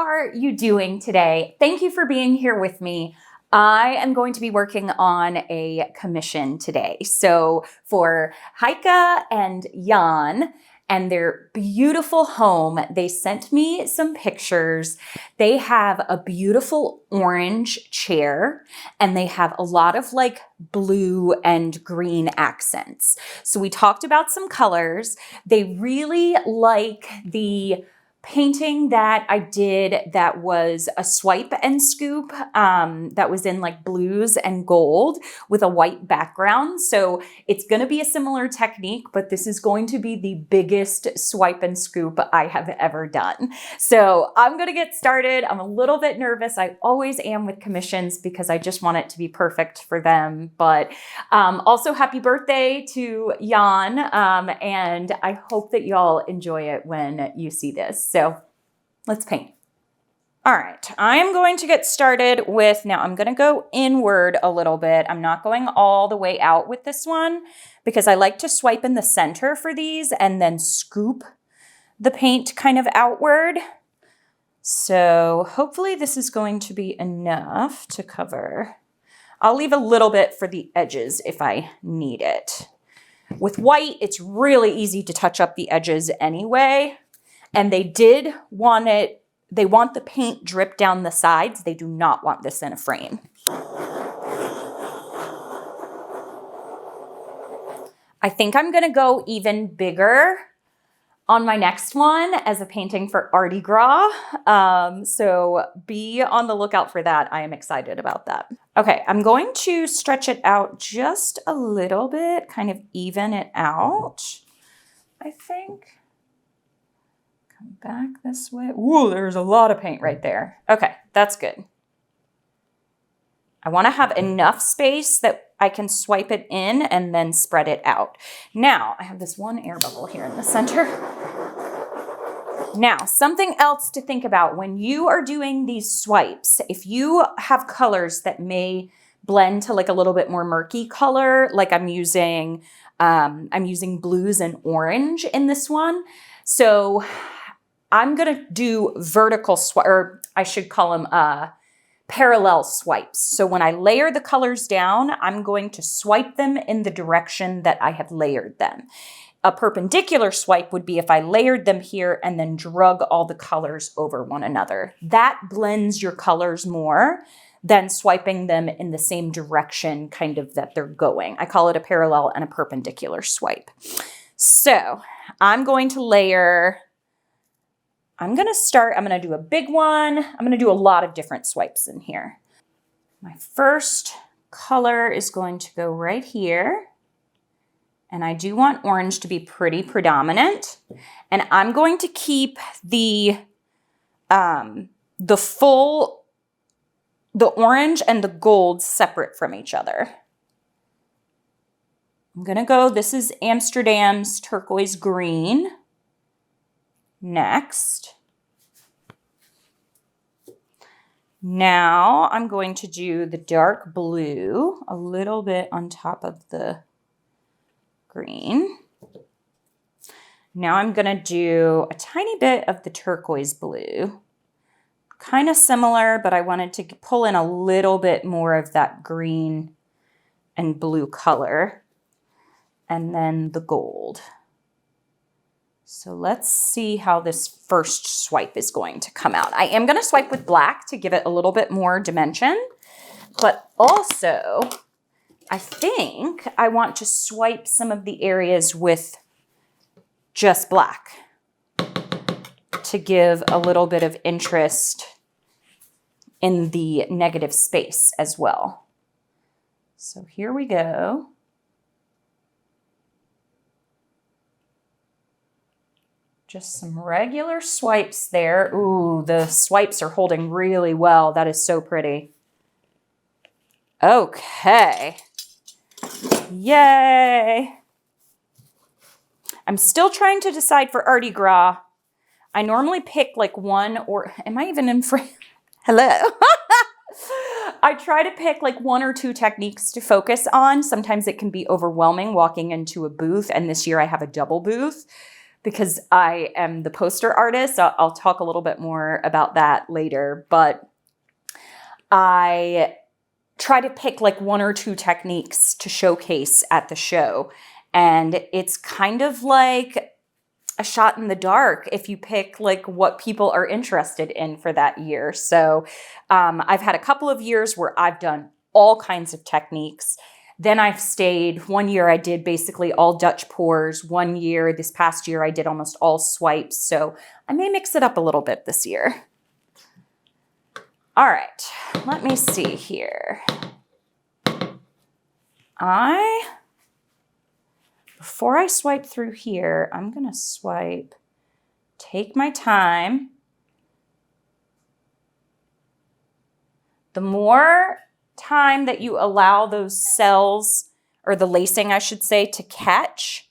are you doing today? Thank you for being here with me. I am going to be working on a commission today. So for Heike and Jan and their beautiful home, they sent me some pictures. They have a beautiful orange chair and they have a lot of like blue and green accents. So we talked about some colors. They really like the painting that I did that was a swipe and scoop that was in like blues and gold with a white background. So it's going to be a similar technique, but this is going to be the biggest swipe and scoop I have ever done. So I'm going to get started. I'm a little bit nervous. I always am with commissions because I just want it to be perfect for them. But also happy birthday to Jan. And I hope that y'all enjoy it when you see this. So let's paint. All right, I'm going to get started with, now I'm going to go inward a little bit. I'm not going all the way out with this one because I like to swipe in the center for these and then scoop the paint kind of outward. So hopefully this is going to be enough to cover. I'll leave a little bit for the edges if I need it. With white, it's really easy to touch up the edges anyway. And they want the paint drip down the sides. They do not want this in a frame. I think I'm going to go even bigger on my next one as a painting for Mardi Gras. So be on the lookout for that. I am excited about that. Okay, I'm going to stretch it out just a little bit, kind of even it out, I think. Come back this way. Ooh, there's a lot of paint right there. Okay, that's good. I want to have enough space that I can swipe it in and then spread it out. Now, I have this one air bubble here in the center. Now, something else to think about when you are doing these swipes, if you have colors that may blend to like a little bit more murky color, like I'm using blues and orange in this one. So I'm going to do vertical swipe, or I should call them parallel swipes. So when I layer the colors down, I'm going to swipe them in the direction that I have layered them. A perpendicular swipe would be if I layered them here and then drug all the colors over one another. That blends your colors more than swiping them in the same direction kind of that they're going. I call it a parallel and a perpendicular swipe. So I'm going to layer... I'm going to do a big one. I'm going to do a lot of different swipes in here. My first color is going to go right here. And I do want orange to be pretty predominant. And I'm going to keep the orange and the gold separate from each other. I'm going to go, this is Amsterdam's turquoise green. Next. Now I'm going to do the dark blue a little bit on top of the green. Now I'm going to do a tiny bit of the turquoise blue. Kind of similar, but I wanted to pull in a little bit more of that green and blue color. And then the gold. So let's see how this first swipe is going to come out. I am going to swipe with black to give it a little bit more dimension, but also I think I want to swipe some of the areas with just black to give a little bit of interest in the negative space as well. So here we go. Just some regular swipes there. Ooh, the swipes are holding really well. That is so pretty. Okay. Yay. I'm still trying to decide for Mardi Gras. I normally pick like one or, am I even in frame? Hello. I try to pick like one or two techniques to focus on. Sometimes it can be overwhelming walking into a booth, and this year I have a double booth. because I am the poster artist. I'll talk a little bit more about that later, but I try to pick like 1 or 2 techniques to showcase at the show. And it's kind of like a shot in the dark if you pick like what people are interested in for that year. So I've had a couple of years where I've done all kinds of techniques. Then I've stayed. 1 year I did basically all Dutch pours. 1 year, this past year, I did almost all swipes. So I may mix it up a little bit this year. All right, let me see here. Before I swipe through here, I'm going to swipe, take my time. The more time that you allow those cells, or the lacing, I should say, to catch,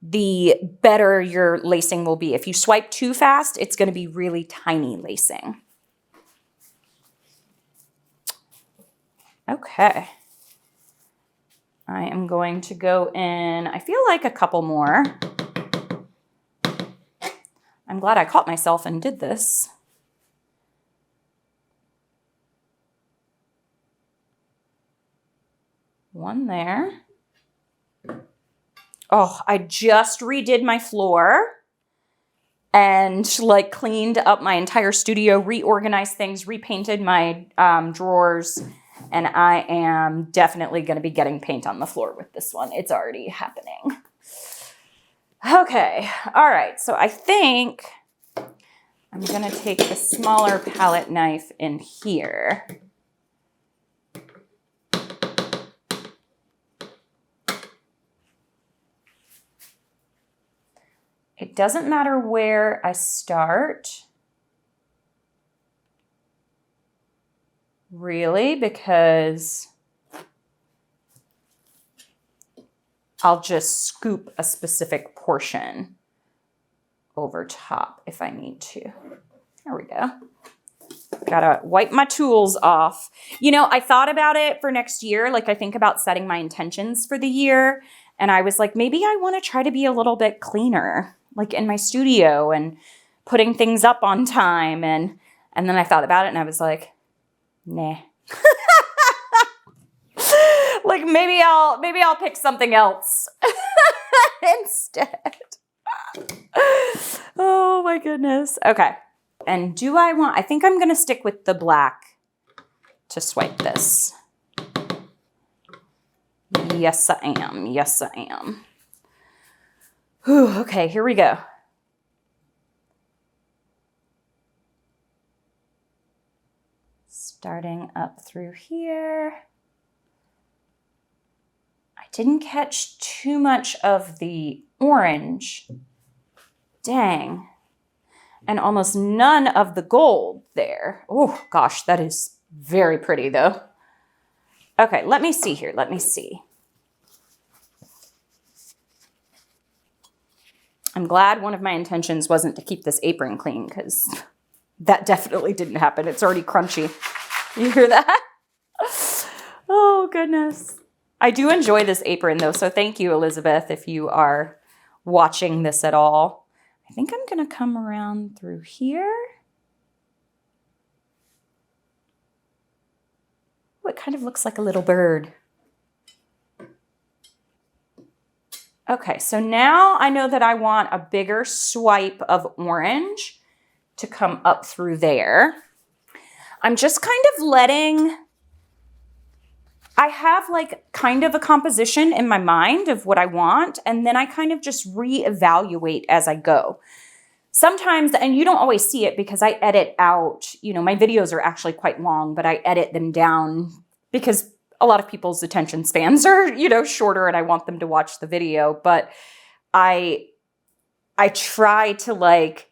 the better your lacing will be. If you swipe too fast, it's going to be really tiny lacing. Okay. I am going to go in, I feel like a couple more. I'm glad I caught myself and did this. One there. Oh, I just redid my floor and like cleaned up my entire studio, reorganized things, repainted my drawers. And I am definitely going to be getting paint on the floor with this one. It's already happening. Okay. All right. So I think I'm going to take the smaller palette knife in here. It doesn't matter where I start, really, because I'll just scoop a specific portion over top if I need to. There we go. Gotta wipe my tools off. You know, I thought about it for next year. Like I think about setting my intentions for the year. And I was like, maybe I want to try to be a little bit cleaner, like in my studio and putting things up on time. And then I thought about it and I was like, nah. Like maybe I'll pick something else instead. Oh my goodness. Okay. And I think I'm going to stick with the black to swipe this. Yes, I am. Yes, I am. Whew, okay, here we go. Starting up through here. I didn't catch too much of the orange. Dang. And almost none of the gold there. Oh, gosh, that is very pretty, though. Okay, let me see here. Let me see. I'm glad one of my intentions wasn't to keep this apron clean, because that definitely didn't happen. It's already crunchy. You hear that? Oh, goodness. I do enjoy this apron, though, so thank you, Elizabeth, if you are watching this at all. I think I'm going to come around through here. Oh, it kind of looks like a little bird. Okay, so now I know that I want a bigger swipe of orange to come up through there. I'm just kind of I have like kind of a composition in my mind of what I want, and then I kind of just reevaluate as I go. Sometimes, and you don't always see it because I edit out, my videos are actually quite long, but I edit them down because a lot of people's attention spans are, shorter and I want them to watch the video. But I try to like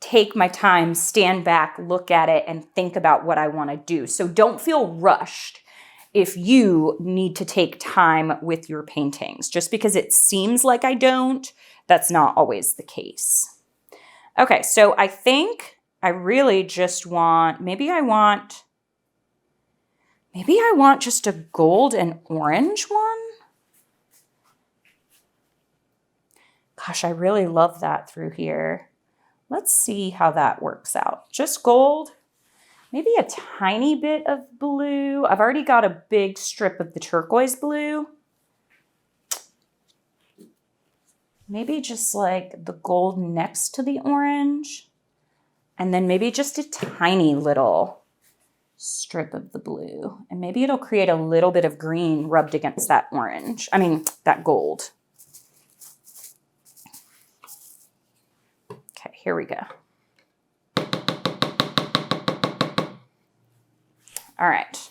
take my time, stand back, look at it, and think about what I want to do. So don't feel rushed if you need to take time with your paintings. Just because it seems like I don't, that's not always the case. Okay, so I think I really just want, maybe I want just a gold and orange one. Gosh, I really love that through here. Let's see how that works out. Just gold, maybe a tiny bit of blue. I've already got a big strip of the turquoise blue. Maybe just like the gold next to the orange. And then maybe just a tiny little strip of the blue. And maybe it'll create a little bit of green rubbed against that orange. I mean, that gold. Okay, here we go. All right,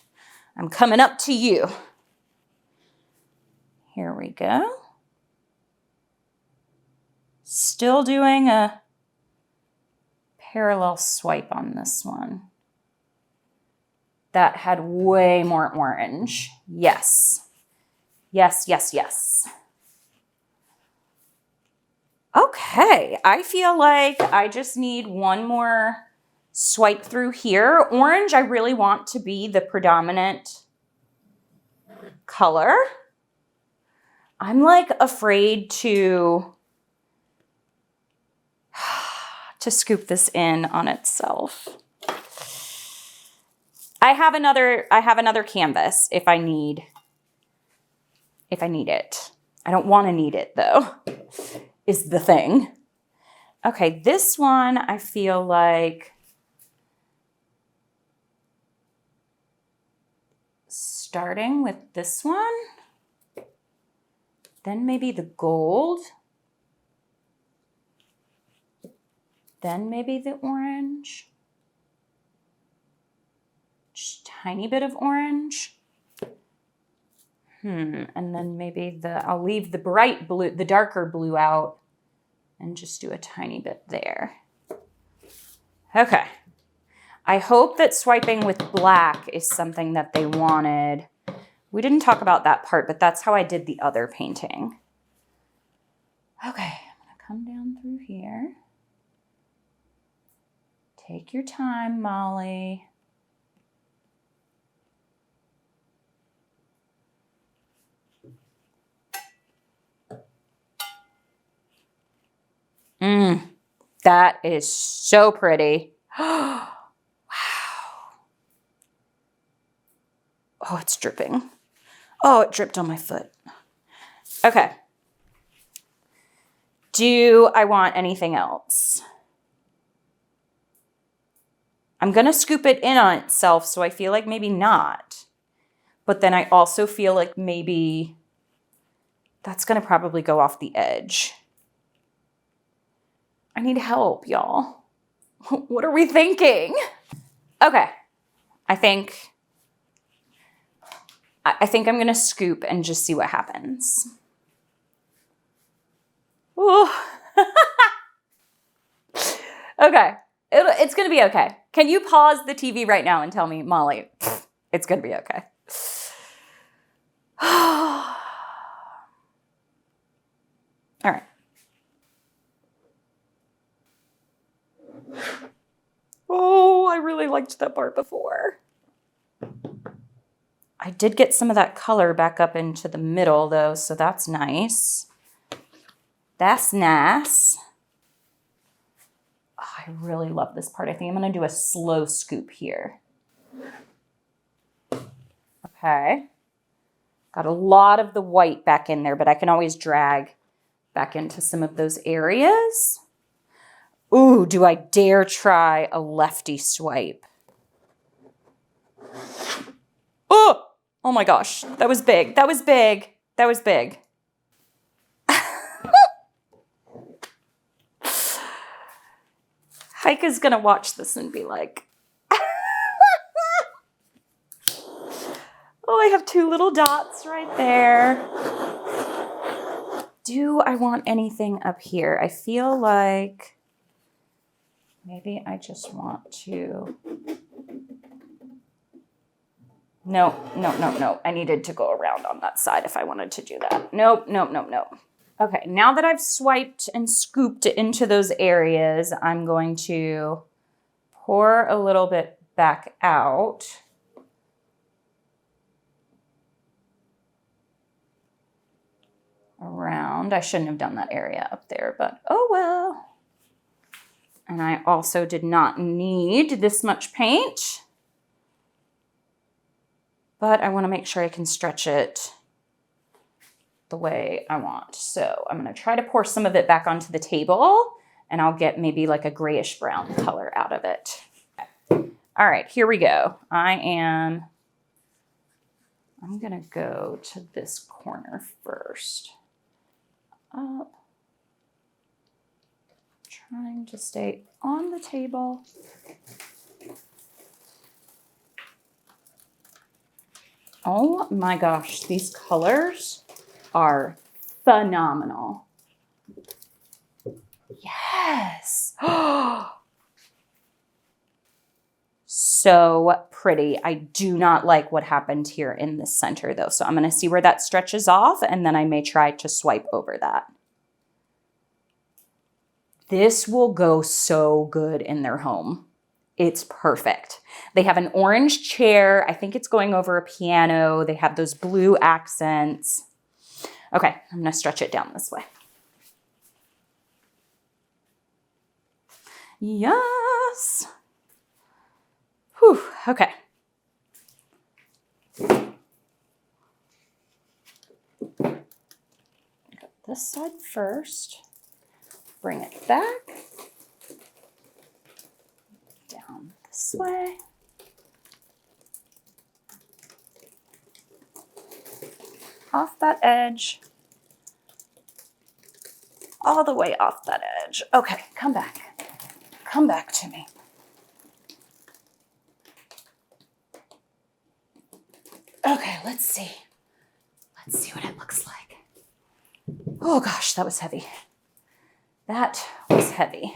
I'm coming up to you. Here we go. Still doing a parallel swipe on this one. That had way more orange. Yes. Yes, yes, yes. Okay, I feel like I just need one more swipe through here. Orange, I really want to be the predominant color. I'm like afraid to scoop this in on itself. I have another canvas if I need it. I don't want to need it though, is the thing. Okay, this one I feel like starting with this one, then maybe the gold, then maybe the orange, just a tiny bit of orange. And then maybe I'll leave the bright blue, the darker blue out and just do a tiny bit there. Okay. I hope that swiping with black is something that they wanted. We didn't talk about that part, but that's how I did the other painting. Okay, I'm gonna come down through here. Take your time, Molly. That is so pretty. Wow. Oh, it's dripping. Oh, it dripped on my foot. Okay. Do I want anything else? I'm going to scoop it in on itself, so I feel like maybe not. But then I also feel like maybe that's going to probably go off the edge. I need help, y'all. What are we thinking? Okay. I think I'm going to scoop and just see what happens. Ooh. Okay. It's going to be okay. Can you pause the TV right now and tell me, Molly, it's going to be okay. All right. Oh, I really liked that part before. I did get some of that color back up into the middle though, so that's nice. That's nice. Oh, I really love this part. I think I'm going to do a slow scoop here. Okay. Got a lot of the white back in there, but I can always drag back into some of those areas. Ooh, do I dare try a lefty swipe? Oh, oh my gosh. That was big. That was big. That was big. Heike's gonna watch this and be like, oh, I have two little dots right there. Do I want anything up here? I feel like maybe I just want to... No. I needed to go around on that side if I wanted to do that. Nope. Okay, now that I've swiped and scooped into those areas, I'm going to pour a little bit back out. around. I shouldn't have done that area up there, but oh well. And I also did not need this much paint, but I want to make sure I can stretch it the way I want. So I'm going to try to pour some of it back onto the table, and I'll get maybe like a grayish brown color out of it. All right, here we go. I'm going to go to this corner first. Up. Trying to stay on the table. Oh my gosh, these colors are phenomenal. Yes. So pretty. I do not like what happened here in the center though. So I'm going to see where that stretches off, and then I may try to swipe over that. This will go so good in their home. It's perfect. They have an orange chair. I think it's going over a piano. They have those blue accents. Okay, I'm going to stretch it down this way. Yes. Whew, okay. Go this side first. Bring it back. Down this way. Off that edge. All the way off that edge. Okay, come back. Come back to me. Okay, let's see. Let's see what it looks like. Oh gosh, that was heavy. That was heavy.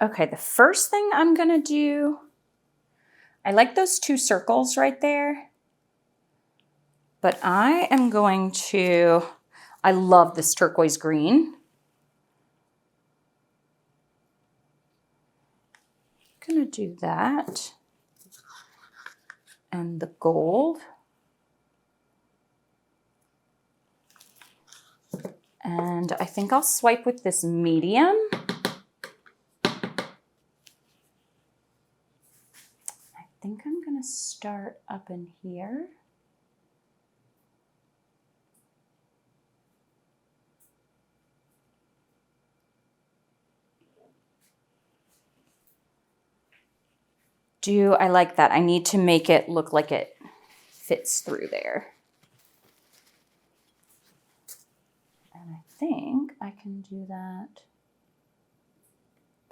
Okay, the first thing I'm gonna do, I like those two circles right there, but I am going to, I love this turquoise green. I'm gonna do that. And the gold. And I think I'll swipe with this medium. I think I'm going to start up in here. I like that. I need to make it look like it fits through there. And I think I can do that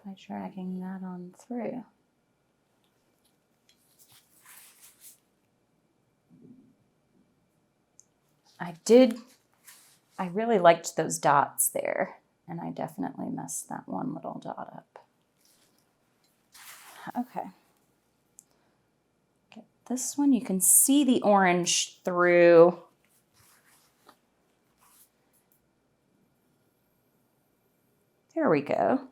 by dragging that on through. I really liked those dots there, and I definitely messed that one little dot up. Okay. Get this one, you can see the orange through. There we go.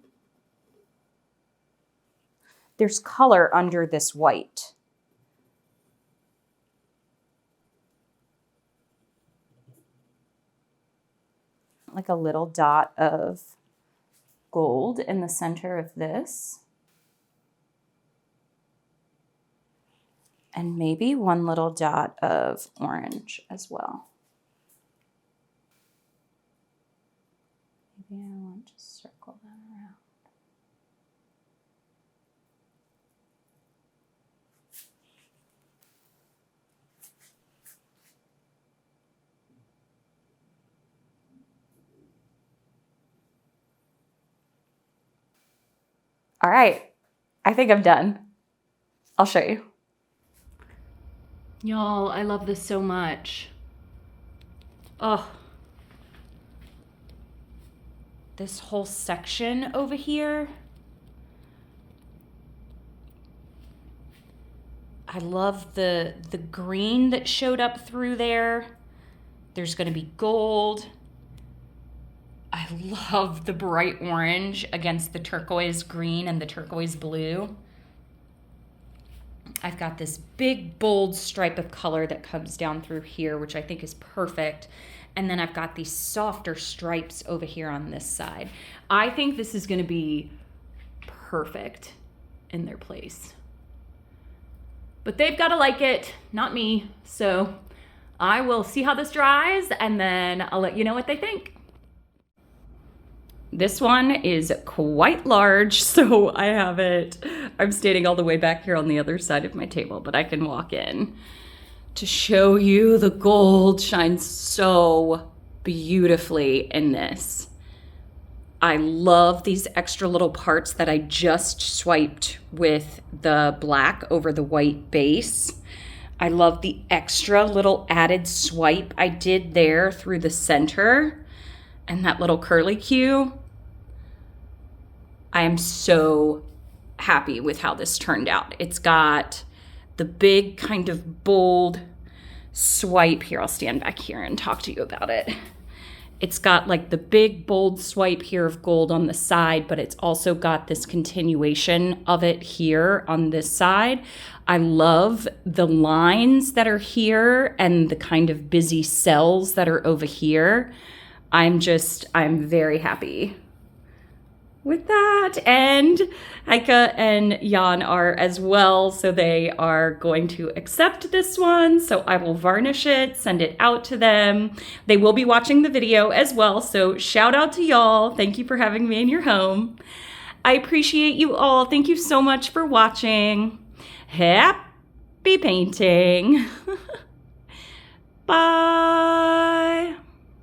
There's color under this white. Like a little dot of gold in the center of this. And maybe one little dot of orange as well. Maybe I want to circle that around. All right, I think I'm done. I'll show you. Y'all, I love this so much. Oh. This whole section over here. I love the green that showed up through there. There's gonna be gold. I love the bright orange against the turquoise green and the turquoise blue. I've got this big, bold stripe of color that comes down through here, which I think is perfect. And then I've got these softer stripes over here on this side. I think this is going to be perfect in their place. But they've got to like it, not me. So I will see how this dries, and then I'll let you know what they think. This one is quite large, so I'm standing all the way back here on the other side of my table, but I can walk in to show you the gold shines so beautifully in this. I love these extra little parts that I just swiped with the black over the white base. I love the extra little added swipe I did there through the center and that little curly Q. I am so happy with how this turned out. It's got the big kind of bold swipe here. I'll stand back here and talk to you about it. It's got like the big bold swipe here of gold on the side, but it's also got this continuation of it here on this side. I love the lines that are here and the kind of busy cells that are over here. I'm very happy with that. And Heike and Jan are as well, so they are going to accept this one. So I will varnish it, send it out to them. They will be watching the video as well, so shout out to y'all. Thank you for having me in your home. I appreciate you all. Thank you so much for watching. Happy painting. Bye.